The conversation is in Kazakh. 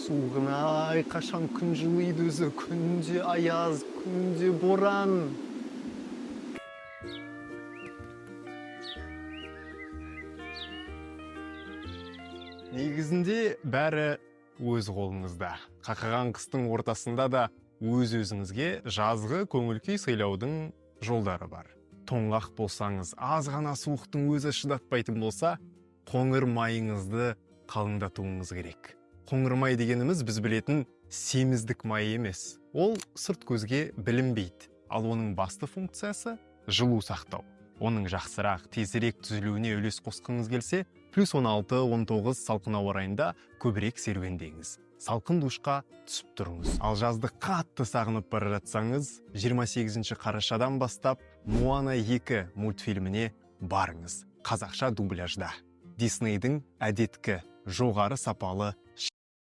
суығын-ай, қашан күн жылыйды өзі, күнде аяз, күнде боран. Негізінде бәрі өз қолыңызда. Қақаған қыстың ортасында да өз-өзіңізге жазғы көңіл-күй сыйлаудың жолдары бар. Тоңғақ болсаңыз, аз ғана суықтың өзі шыдатпайтын болса, қоңыр майыңызды қалыңдатуыңыз керек. Қоңыр май дегеніміз біз білетін семіздік май емес. Ол сырт көзге білінбейді. Ал оның басты функциясы жылу сақтау. Оның жақсырақ, тезірек түзілуіне үлес қосқыңыз келсе, плюс 16-19 салқын ауа райында көбірек серуендеңіз. Салқын душқа түсіп тұрыңыз. Ал жазды қатты сағынып бара жатсаңыз, 28 қарашадан бастап Моана 2 мультфильміне барыңыз. Қазақша дубляжда. Диснейдің әдеткі жоғары сапалы